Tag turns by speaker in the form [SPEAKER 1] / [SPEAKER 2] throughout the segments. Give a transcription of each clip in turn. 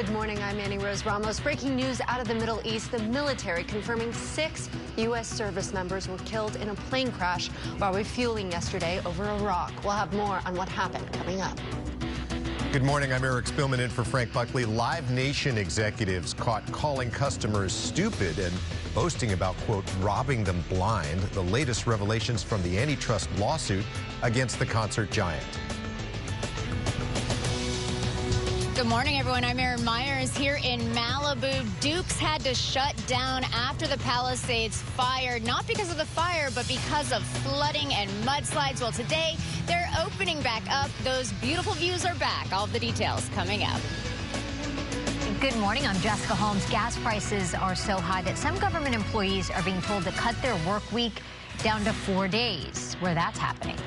[SPEAKER 1] Good morning, I'm Annie Rose Ramos. Breaking news out of the Middle East. The military confirming 6 U.S. service members were killed in a plane crash while refueling yesterday over Iraq. We'll have more on what happened coming up.
[SPEAKER 2] Good morning, I'm Eric Spillman in for Frank Buckley. Live Nation executives caught calling customers stupid and boasting about, quote, robbing them blind. The latest revelations from the antitrust lawsuit against the concert giant.
[SPEAKER 3] Good morning, everyone. I'm Erin Myers here in Malibu. Duke's had to shut down after the Palisades fire, not because of the fire, but because of flooding and mudslides. Well, today they're opening back up. Those beautiful views are back. All of the details coming up.
[SPEAKER 4] Good morning. I'm Jessica Holmes. Gas prices are so high that some government employees are being told to cut their work week down to 4 days. Where that's happening.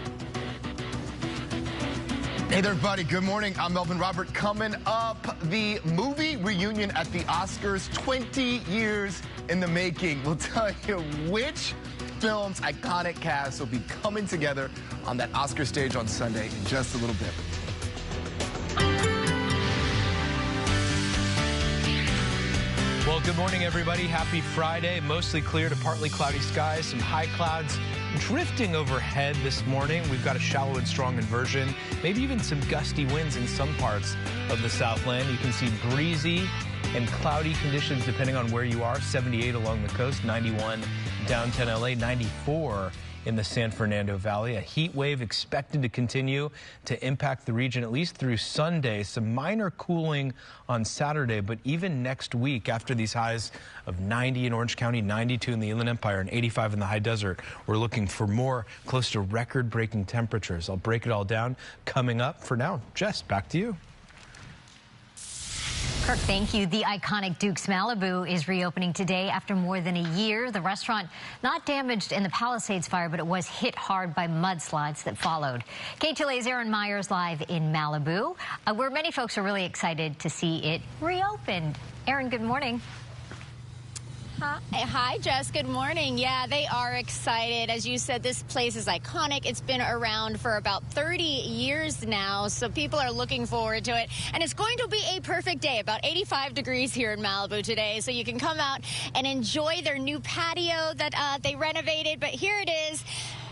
[SPEAKER 5] Hey there, everybody. Good morning. I'm Melvin Robert. Coming up, the movie reunion at the Oscars, 20 years in the making. We'll tell you which film's iconic cast will be coming together on that Oscar stage on Sunday in just a little bit.
[SPEAKER 6] Well, good morning, everybody. Happy Friday. Mostly clear to partly cloudy skies, some high clouds drifting overhead this morning. We've got a shallow and strong inversion, maybe even some gusty winds in some parts of the Southland. You can see breezy and cloudy conditions depending on where you are. 78 along the coast, 91 downtown LA, 94 in the San Fernando Valley. A heat wave expected to continue to impact the region at least through Sunday. Some minor cooling on Saturday, but even next week after these highs of 90 in Orange County, 92 in the Inland Empire, and 85 in the high desert, we're looking for more close to record-breaking temperatures. I'll break it all down coming up. For now, Jess, back to you.
[SPEAKER 4] Kirk, thank you. The iconic Duke's Malibu is reopening today after more than a year. The restaurant not damaged in the Palisades fire, but it was hit hard by mudslides that followed. KTLA's Erin Myers live in Malibu, where many folks are really excited to see it reopened. Erin, good morning.
[SPEAKER 3] Hi, Jess. Good morning. Yeah, they are excited. As you said, this place is iconic. It's been around for about 30 years now, so people are looking forward to it. And it's going to be a perfect day, about 85 degrees here in Malibu today, so you can come out and enjoy their new patio that they renovated. But here it is.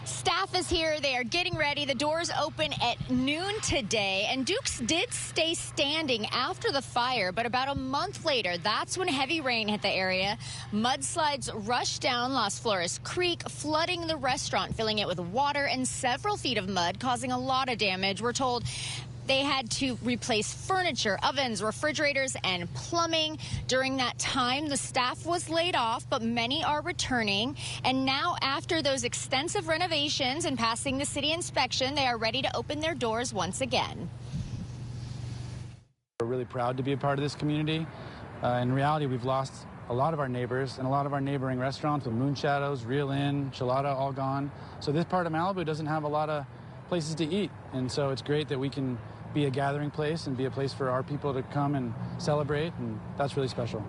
[SPEAKER 3] Staff is here. They are getting ready. The doors open at noon today. And Duke's did stay standing after the fire, but about a month later, that's when heavy rain hit the area. Mudslides rushed down Las Flores Creek, flooding the restaurant, filling it with water and several feet of mud, causing a lot of damage. We're told they had to replace furniture, ovens, refrigerators, and plumbing. During that time, the staff was laid off, but many are returning. And now, after those extensive renovations and passing the city inspection, they are ready to open their doors once again.
[SPEAKER 7] We're really proud to be a part of this community. In reality, we've lost a lot of our neighbors and a lot of our neighboring restaurants with Moon Shadows, Real Inn, Chilada, all gone. So this part of Malibu doesn't have a lot of places to eat. And so it's great that we can be a gathering place and be a place for our people to come and celebrate, and that's really special.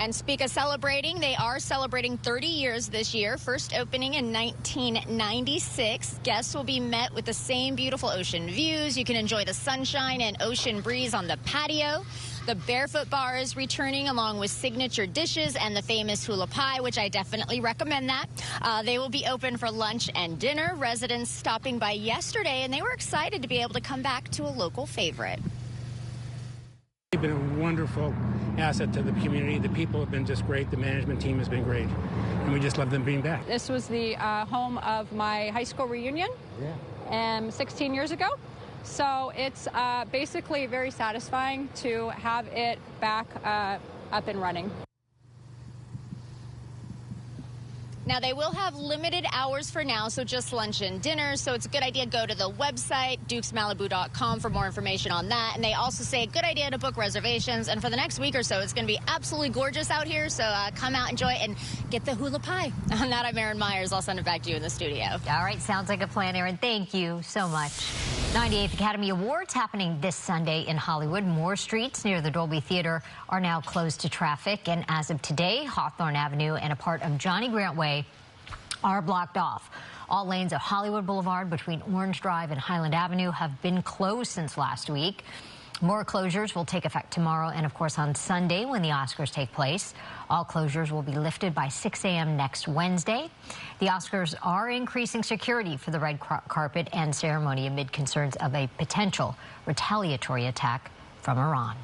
[SPEAKER 3] And speak of celebrating, they are celebrating 30 years this year, first opening in 1996. Guests will be met with the same beautiful ocean views. You can enjoy the sunshine and ocean breeze on the patio. The Barefoot Bar is returning along with signature dishes and the famous hula pie, which I definitely recommend that. They will be open for lunch and dinner. Residents stopping by yesterday, and they were excited to be able to come back to a local favorite.
[SPEAKER 8] They've been a wonderful asset to the community. The people have been just great. The management team has been great. And we just love them being back.
[SPEAKER 9] This was the home of my high school reunion 16 years ago. So it's basically very satisfying to have it back up and running.
[SPEAKER 3] Now, they will have limited hours for now, so just lunch and dinner. So it's a good idea to go to the website, dukesmalibu.com, for more information on that. And they also say a good idea to book reservations. And for the next week or so, it's going to be absolutely gorgeous out here. So come out, enjoy it, and get the hula pie. On that, I'm Erin Myers. I'll send it back to you in the studio.
[SPEAKER 4] All right, sounds like a plan, Erin. Thank you so much. 98th Academy Awards happening this Sunday in Hollywood. More streets near the Dolby Theater are now closed to traffic. And as of today, Hawthorne Avenue and a part of Johnny Grant Way are blocked off. All lanes of Hollywood Boulevard between Orange Drive and Highland Avenue have been closed since last week. More closures will take effect tomorrow and, of course, on Sunday when the Oscars take place. All closures will be lifted by 6 a.m. next Wednesday. The Oscars are increasing security for the red carpet and ceremony amid concerns of a potential retaliatory attack from Iran.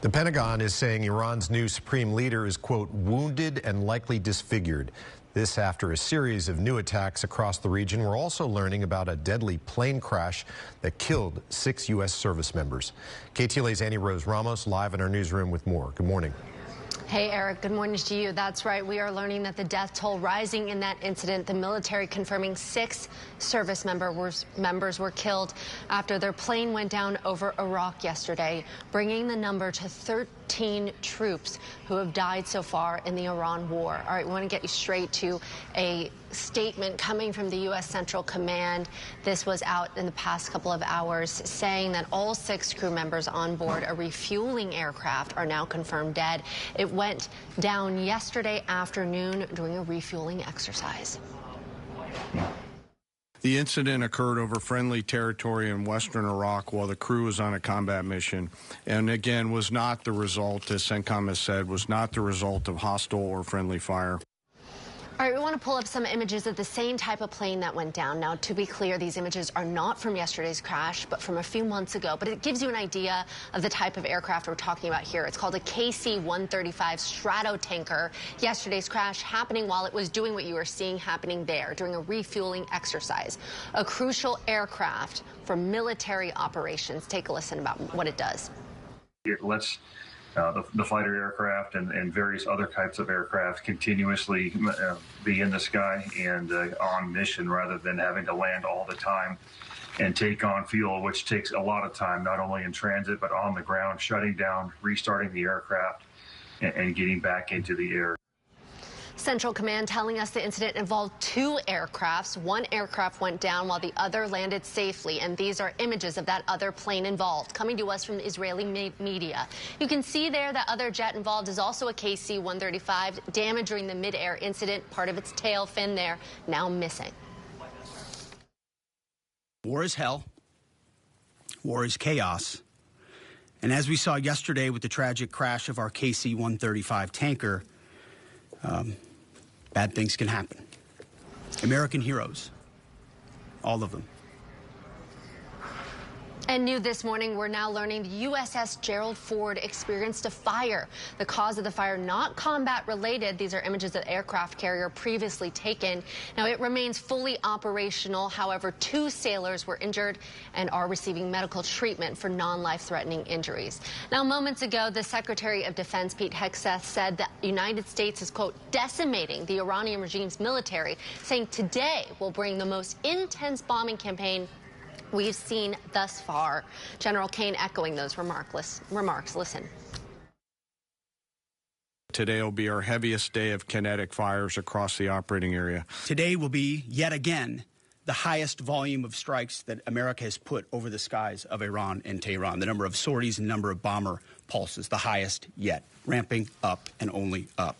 [SPEAKER 2] The Pentagon is saying Iran's new supreme leader is, quote, wounded and likely disfigured. This after a series of new attacks across the region. We're also learning about a deadly plane crash that killed 6 U.S. service members. KTLA's Annie Rose Ramos live in our newsroom with more. Good morning.
[SPEAKER 1] Hey, Eric, good morning to you. That's right. We are learning that the death toll rising in that incident, the military confirming 6 service members were killed after their plane went down over Iraq yesterday, bringing the number to 13 troops who have died so far in the Iran war. All right, we want to get you straight to a statement coming from the U.S. Central Command. This was out in the past couple of hours, saying that all 6 crew members on board a refueling aircraft are now confirmed dead. It went down yesterday afternoon during a refueling exercise.
[SPEAKER 10] The incident occurred over friendly territory in western Iraq while the crew was on a combat mission, and again was not the result, as CENTCOM has said, was not the result of hostile or friendly fire.
[SPEAKER 1] All right, we want to pull up some images of the same type of plane that went down. Now, to be clear, these images are not from yesterday's crash, but from a few months ago. But it gives you an idea of the type of aircraft we're talking about here. It's called a KC-135 Stratotanker. Yesterday's crash happening while it was doing what you were seeing happening there, during a refueling exercise. A crucial aircraft for military operations. Take a listen about what it does.
[SPEAKER 11] It lets the fighter aircraft and various other types of aircraft continuously be in the sky and on mission rather than having to land all the time and take on fuel, which takes a lot of time, not only in transit but on the ground, shutting down, restarting the aircraft, and getting back into the air.
[SPEAKER 1] Central Command telling us the incident involved 2 aircrafts. One aircraft went down while the other landed safely, and these are images of that other plane involved, coming to us from the Israeli media. You can see there that other jet involved is also a KC-135, damaged during the mid-air incident, part of its tail fin there, now missing.
[SPEAKER 12] War is hell. War is chaos. And as we saw yesterday with the tragic crash of our KC-135 tanker, bad things can happen. American heroes, all of them.
[SPEAKER 1] And new this morning, we're now learning the USS Gerald Ford experienced a fire. The cause of the fire not combat related. These are images of the aircraft carrier previously taken. Now, it remains fully operational. However, 2 sailors were injured and are receiving medical treatment for non-life-threatening injuries. Now, moments ago, the Secretary of Defense, Pete Hegseth, said that the United States is, quote, decimating the Iranian regime's military, saying today will bring the most intense bombing campaign we've seen thus far. General Kane echoing those remarks. Listen.
[SPEAKER 10] Today will be our heaviest day of kinetic fires across the operating area.
[SPEAKER 12] Today will be, yet again, the highest volume of strikes that America has put over the skies of Iran and Tehran. The number of sorties and number of bomber pulses, the highest yet, ramping up and only up.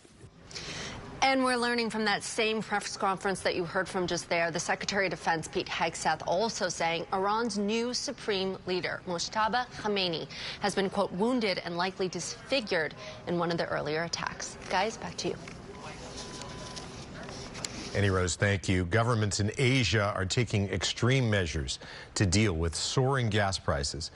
[SPEAKER 1] And we're learning from that same press conference that you heard from just there, the Secretary of Defense, Pete Hegseth, also saying Iran's new supreme leader, Mojtaba Khamenei, has been, quote, wounded and likely disfigured in one of the earlier attacks. Guys, back to you.
[SPEAKER 2] Annie Rose, thank you. Governments in Asia are taking extreme measures to deal with soaring gas prices.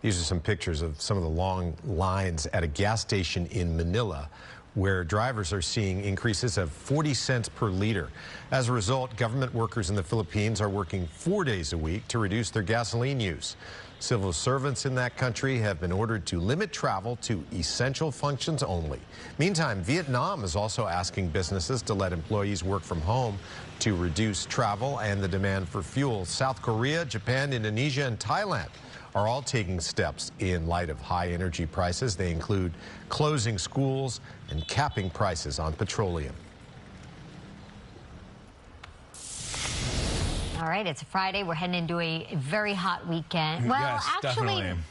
[SPEAKER 2] These are some pictures of some of the long lines at a gas station in Manila, where drivers are seeing increases of 40 cents per liter. As a result, government workers in the Philippines are working 4 days a week to reduce their gasoline use. Civil servants in that country have been ordered to limit travel to essential functions only. Meantime, Vietnam is also asking businesses to let employees work from home to reduce travel and the demand for fuel. South Korea, Japan, Indonesia, and Thailand are all taking steps in light of high energy prices. They include closing schools and capping prices on petroleum.
[SPEAKER 4] All right, it's a Friday. We're heading into a very hot weekend. Well,
[SPEAKER 6] yes,
[SPEAKER 4] actually,
[SPEAKER 6] definitely.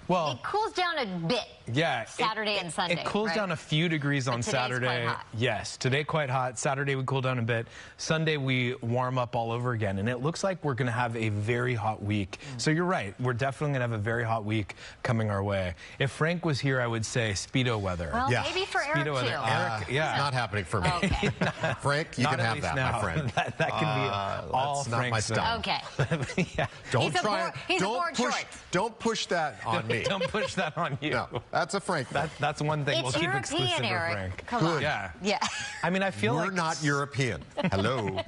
[SPEAKER 6] Well,
[SPEAKER 4] it cools down a bit
[SPEAKER 6] Yeah.
[SPEAKER 4] Saturday and Sunday.
[SPEAKER 6] It cools down a few degrees on Saturday.
[SPEAKER 4] Quite hot.
[SPEAKER 6] Yes, today quite hot. Saturday we cool down a bit. Sunday we warm up all over again. And it looks like we're going to have a very hot week. So you're right. We're definitely going to have a very hot week coming our way. If Frank was here, I would say Speedo weather.
[SPEAKER 4] Well, maybe for Eric,
[SPEAKER 6] Speedo weather.
[SPEAKER 4] too.
[SPEAKER 6] Eric, yeah.
[SPEAKER 2] It's not happening for me.
[SPEAKER 4] Okay.
[SPEAKER 2] Frank, you can have that,
[SPEAKER 6] now.
[SPEAKER 2] my friend.
[SPEAKER 6] that can be all
[SPEAKER 2] that's not my style.
[SPEAKER 4] Okay.
[SPEAKER 6] Yeah.
[SPEAKER 2] Don't
[SPEAKER 4] He's
[SPEAKER 2] try.
[SPEAKER 4] he's
[SPEAKER 2] Don't
[SPEAKER 4] aboard
[SPEAKER 2] push.
[SPEAKER 4] shorts.
[SPEAKER 2] Don't push that on me.
[SPEAKER 6] Don't push that on you.
[SPEAKER 2] No, that's a Frank.
[SPEAKER 6] That's one thing we'll
[SPEAKER 4] It's
[SPEAKER 6] keep exclusive
[SPEAKER 4] European,
[SPEAKER 6] for
[SPEAKER 4] Eric.
[SPEAKER 6] Frank.
[SPEAKER 4] Come on.
[SPEAKER 6] Yeah.
[SPEAKER 4] Yeah.
[SPEAKER 6] I mean, I feel
[SPEAKER 2] We're
[SPEAKER 6] like
[SPEAKER 2] not European. Hello.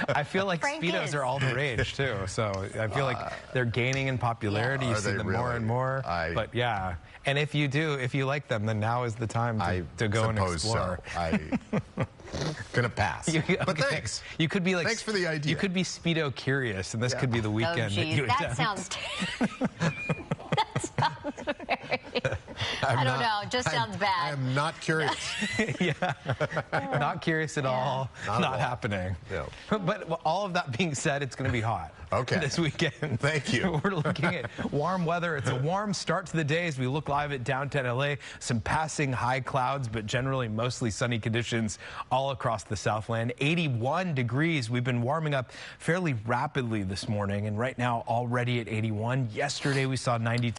[SPEAKER 6] I feel like
[SPEAKER 4] Frank
[SPEAKER 6] Speedos
[SPEAKER 4] is.
[SPEAKER 6] are all the rage too. So I feel like they're gaining in popularity. You see them more and more. But yeah. And if you like them, then now is the time to go and explore.
[SPEAKER 2] So. I'm gonna pass. But thanks.
[SPEAKER 6] You could be like,
[SPEAKER 2] thanks for the idea.
[SPEAKER 6] You could be Speedo curious, and this could be the weekend.
[SPEAKER 4] Oh, geez, that sounds. That sounds very. I don't know. It just sounds bad.
[SPEAKER 2] I am not curious.
[SPEAKER 6] Yeah. Not curious at all. Not happening.
[SPEAKER 2] No.
[SPEAKER 6] But all of that being said, it's going to be hot.
[SPEAKER 2] Okay.
[SPEAKER 6] This weekend.
[SPEAKER 2] Thank you.
[SPEAKER 6] We're looking at warm weather. It's a warm start to the day as we look live at downtown LA. Some passing high clouds, but generally mostly sunny conditions all across the Southland. 81 degrees. We've been warming up fairly rapidly this morning, and right now already at 81. Yesterday we saw 92.